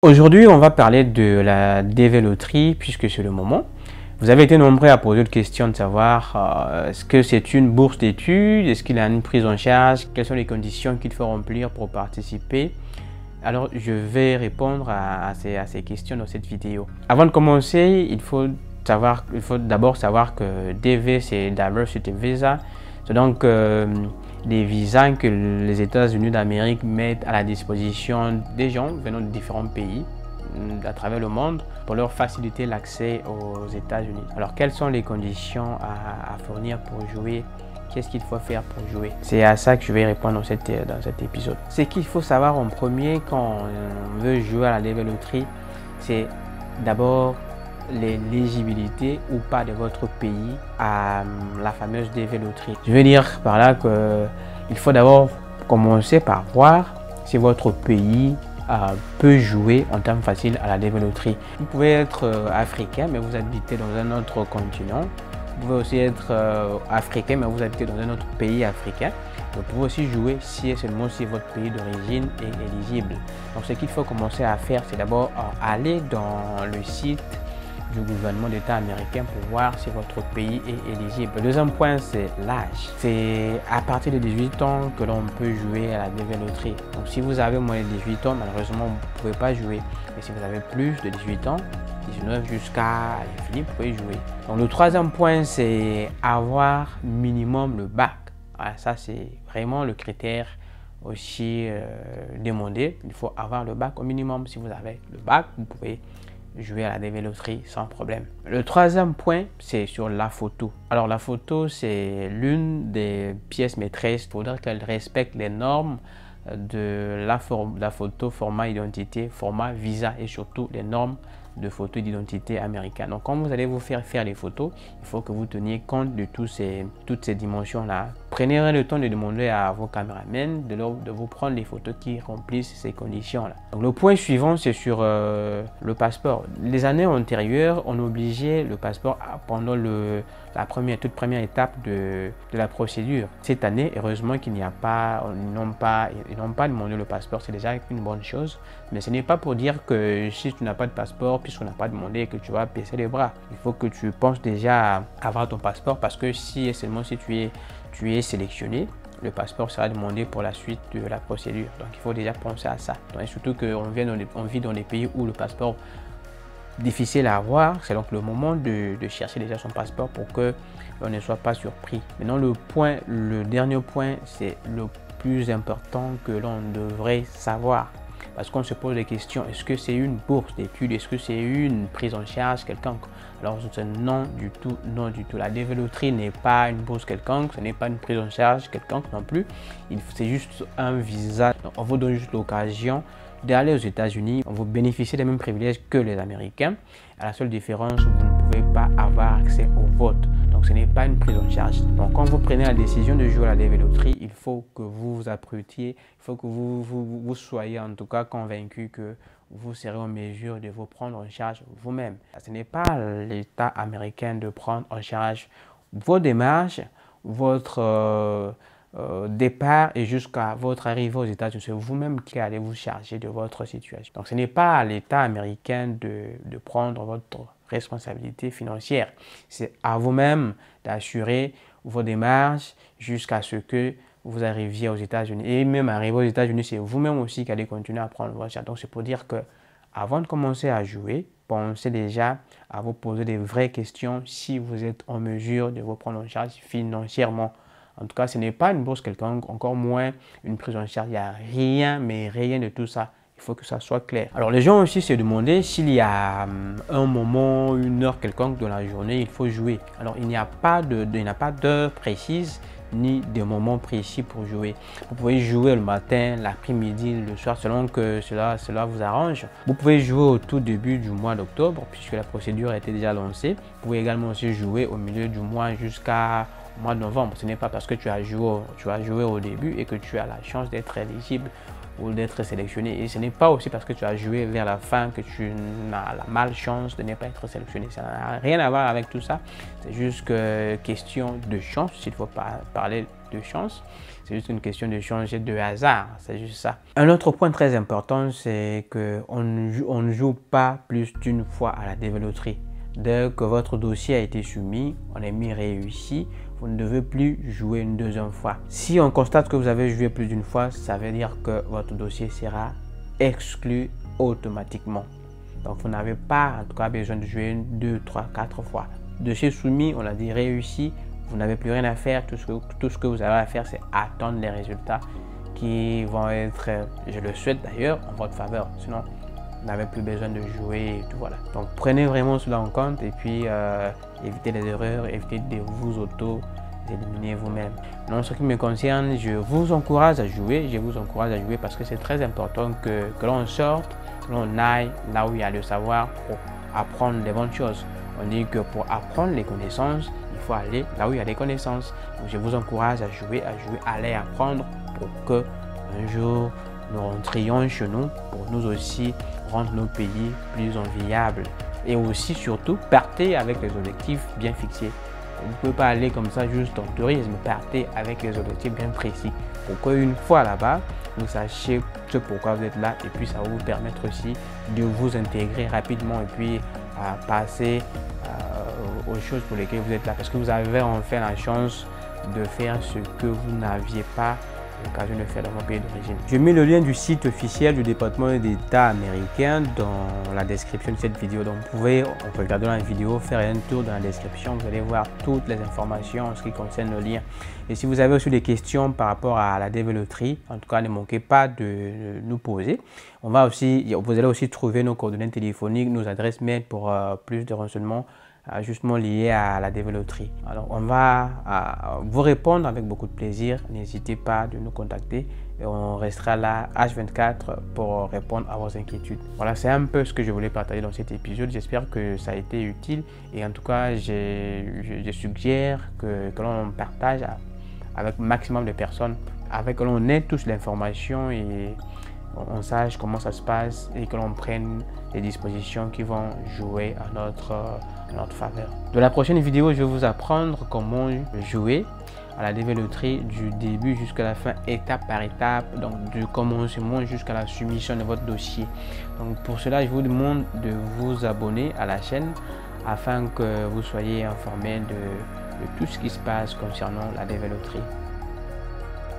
Aujourd'hui, on va parler de la DV Loterie puisque c'est le moment. Vous avez été nombreux à poser la question de savoir est-ce que c'est une bourse d'études, est-ce qu'il y a une prise en charge, quelles sont les conditions qu'il faut remplir pour participer. Alors, je vais répondre à ces questions dans cette vidéo. Avant de commencer, il faut d'abord savoir que DV, c'est Diversity Visa. C'est donc des visas que les États-Unis d'Amérique mettent à la disposition des gens venant de différents pays à travers le monde pour leur faciliter l'accès aux États-Unis. Alors, quelles sont les conditions à fournir pour jouer? Qu'est-ce qu'il faut faire pour jouer? C'est à ça que je vais répondre dans cet épisode. Ce qu'il faut savoir en premier quand on veut jouer à la DV Loterie, c'est d'abord l'éligibilité ou pas de votre pays à la fameuse DV Loterie. Je veux dire par là qu'il faut d'abord commencer par voir si votre pays peut jouer en termes faciles à la DV Loterie. Vous pouvez être africain mais vous habitez dans un autre continent. Vous pouvez aussi être africain mais vous habitez dans un autre pays africain. Vous pouvez aussi jouer si et seulement si votre pays d'origine est éligible. Donc ce qu'il faut commencer à faire, c'est d'abord aller dans le site du gouvernement d'État américain pour voir si votre pays est éligible. Le deuxième point, c'est l'âge. C'est à partir de 18 ans que l'on peut jouer à la DV Loterie. Donc si vous avez moins de 18 ans, malheureusement, vous ne pouvez pas jouer. Mais si vous avez plus de 18 ans, 19 jusqu'à l'infini, vous pouvez jouer. Donc le troisième point, c'est avoir minimum le bac. Alors, ça, c'est vraiment le critère aussi demandé. Il faut avoir le bac au minimum. Si vous avez le bac, vous pouvez jouer à la DV Loterie sans problème. Le troisième point, c'est sur la photo. Alors la photo, c'est l'une des pièces maîtresses. Il faudra qu'elle respecte les normes de la photo, format identité, format visa et surtout les normes de photos d'identité américaine. Donc quand vous allez vous faire les photos, il faut que vous teniez compte de toutes ces dimensions-là. Prenez le temps de demander à vos caméramans de vous prendre les photos qui remplissent ces conditions-là. Donc le point suivant, c'est sur le passeport. Les années antérieures, on obligeait le passeport pendant la toute première étape de la procédure. Cette année, heureusement qu'ils n'ont pas demandé le passeport, c'est déjà une bonne chose. Mais ce n'est pas pour dire que si tu n'as pas de passeport, puisqu'on n'a pas demandé, que tu vas baisser les bras. Il faut que tu penses déjà à avoir ton passeport parce que si et seulement si tu es sélectionné, le passeport sera demandé pour la suite de la procédure. Donc il faut déjà penser à ça. Donc, et surtout qu'on vit dans des pays où le passeport est difficile à avoir. C'est donc le moment de chercher déjà son passeport pour que on ne soit pas surpris. Maintenant le dernier point, c'est le plus important que l'on devrait savoir. Parce qu'on se pose des questions, est-ce que c'est une bourse d'études, est-ce que c'est une prise en charge quelconque? Alors non du tout, non du tout. La DV Loterie n'est pas une bourse quelconque, ce n'est pas une prise en charge quelconque non plus. C'est juste un visa. Donc, on vous donne juste l'occasion d'aller aux États-Unis. On vous bénéficie des mêmes privilèges que les Américains. À la seule différence, vous ne pouvez pas avoir accès au vote. Donc ce n'est pas une prise en charge. Donc quand vous prenez la décision de jouer à la DV Loterie, il faut que vous vous apprêtiez, il faut que vous soyez en tout cas convaincu que vous serez en mesure de vous prendre en charge vous-même. Ce n'est pas l'État américain de prendre en charge vos démarches, votre départ et jusqu'à votre arrivée aux États-Unis. C'est vous-même qui allez vous charger de votre situation. Donc ce n'est pas à l'État américain de prendre votre responsabilité financière. C'est à vous-même d'assurer vos démarches jusqu'à ce que vous arriviez aux États-Unis. Et même arriver aux États-Unis, c'est vous-même aussi qui allez continuer à prendre votre charge. Donc c'est pour dire que avant de commencer à jouer, pensez déjà à vous poser des vraies questions si vous êtes en mesure de vous prendre en charge financièrement. En tout cas, ce n'est pas une bourse quelconque, encore moins une prise en charge. Il n'y a rien, mais rien de tout ça. Il faut que ça soit clair. Alors, les gens aussi se demandaient s'il y a un moment, une heure quelconque de la journée, il faut jouer. Alors, il n'y a pas d'heure précise ni de moment précis pour jouer. Vous pouvez jouer le matin, l'après-midi, le soir, selon que cela vous arrange. Vous pouvez jouer au tout début du mois d'octobre, puisque la procédure a été déjà lancée. Vous pouvez également aussi jouer au milieu du mois jusqu'à mois de novembre. Ce n'est pas parce que tu as joué au début et que tu as la chance d'être éligible ou d'être sélectionné. Et ce n'est pas aussi parce que tu as joué vers la fin que tu as la malchance de ne pas être sélectionné. Ça n'a rien à voir avec tout ça. C'est juste que question de chance, s'il faut pas parler de chance. C'est juste une question de chance et de hasard. C'est juste ça. Un autre point très important, c'est qu'on ne joue pas plus d'une fois à la Devil Loterie. Dès que votre dossier a été soumis, on est mis réussi, vous ne devez plus jouer une deuxième fois. Si on constate que vous avez joué plus d'une fois, ça veut dire que votre dossier sera exclu automatiquement. Donc vous n'avez pas en tout cas besoin de jouer une, 2, 3, 4 fois. Dossier soumis, on a dit réussi, vous n'avez plus rien à faire. Tout ce que vous avez à faire, c'est attendre les résultats qui vont être, je le souhaite d'ailleurs, en votre faveur. Sinon, vous n'avez plus besoin de jouer et tout, voilà. Donc prenez vraiment cela en compte et puis évitez les erreurs, évitez de vous auto-éliminer vous-même. En ce qui me concerne, je vous encourage à jouer. Je vous encourage à jouer parce que c'est très important que l'on sorte, que l'on aille là où il y a le savoir pour apprendre les bonnes choses. On dit que pour apprendre les connaissances, il faut aller là où il y a des connaissances. Donc je vous encourage à jouer, aller apprendre pour que un jour nous rentrions chez nous pour nous aussi rendre nos pays plus enviables. Et aussi, surtout, partez avec les objectifs bien fixés. Vous ne pouvez pas aller comme ça juste en tourisme, partez avec les objectifs bien précis. Pour qu'une fois là-bas, vous sachiez ce pourquoi vous êtes là et puis ça va vous permettre aussi de vous intégrer rapidement et puis passer aux choses pour lesquelles vous êtes là. Parce que vous avez enfin la chance de faire ce que vous n'aviez pas l'occasion de faire dans mon pays d'origine. Je mets le lien du site officiel du département d'État américain dans la description de cette vidéo. Donc vous pouvez, en regardant la vidéo, faire un tour dans la description. Vous allez voir toutes les informations en ce qui concerne le lien. Et si vous avez aussi des questions par rapport à la Devil Loterie, en tout cas, ne manquez pas de nous poser. Vous allez aussi trouver nos coordonnées téléphoniques, nos adresses mail pour plus de renseignements justement lié à la Devil Loterie. Alors on va vous répondre avec beaucoup de plaisir. N'hésitez pas de nous contacter et on restera là H24 pour répondre à vos inquiétudes. Voilà, c'est un peu ce que je voulais partager dans cet épisode. J'espère que ça a été utile et en tout cas je suggère que l'on partage avec maximum de personnes, avec que l'on ait tous l'information et on sache comment ça se passe et que l'on prenne les dispositions qui vont jouer à notre faveur. Dans la prochaine vidéo, je vais vous apprendre comment jouer à la Devil Loterie du début jusqu'à la fin, étape par étape, donc du commencement jusqu'à la soumission de votre dossier. Donc pour cela, je vous demande de vous abonner à la chaîne afin que vous soyez informés de tout ce qui se passe concernant la Devil Loterie.